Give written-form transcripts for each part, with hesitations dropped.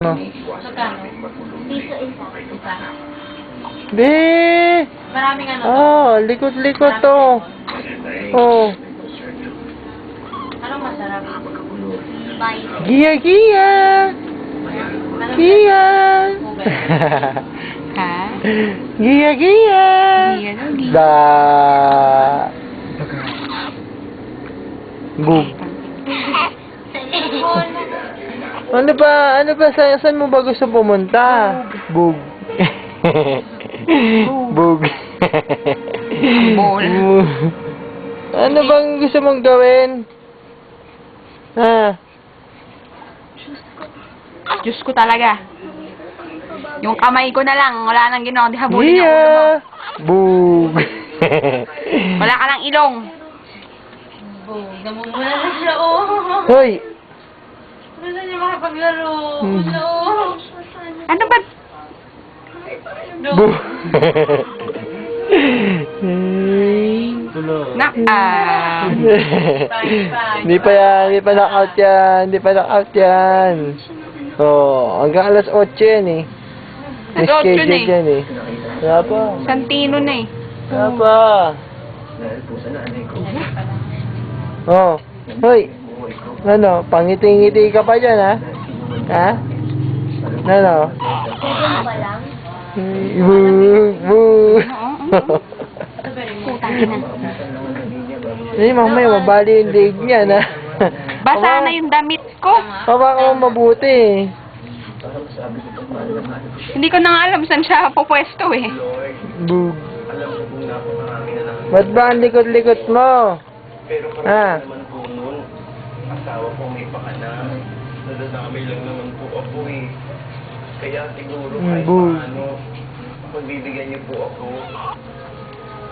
Oh. Magkano? Piso isa. Isa. Be! Maraming ano to? Oh, likot-likot to. Oh. Anong masarap? Bye. Giya-giya! Giya! Ha? Giya-giya! Giya daw, giya. Da! Bug. Ano ba, saan mo ba gusto pumunta? Bug. Bug. Bol. Ano bang gusto mong gawin? Ha? Diyos ko talaga. Yung kamay ko na lang, wala nang ginawa, di habulin yung ulo mo. Giya! Bug. Wala ka ng ilong. Namumula na siya, oh. Hoy! Gusto niya makapaglaro. Hmm. No. Ano ba? Bug. Hindi pa knock-out yan. Hindi pa knock-out yan. Oh, hanggang alas 8 yan eh. May Alas 8 schedule eh. yan eh. Wala pa. Santino na eh. Wala pa. Oh, hoy. Ano, pangiti-ngiti ka pa dyan ha? Ha? Ano? Bug, bug. Putang ina. Hindi, mamaya mabali yung leg niya na. Basa na yung damit ko. Baka mo mabuti. Hindi ko na nga alam saan siya pupwesto eh. Bug. Ba't ba ang likot-likot mo? Ha? Asawa ko may pakana. Nadadamay lang naman po ako eh. Kaya siguro kahit paano, pagbibigyan niyo po ako.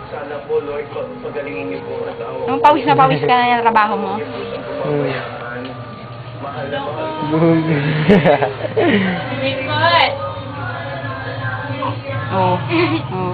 Sana po, Lord, pagalingin niyo po ang asawa ko. Nung pawis na pawis ka na yung trabaho mo. Mahal na mahal. Bug. Bigfoot. Oo. Oo.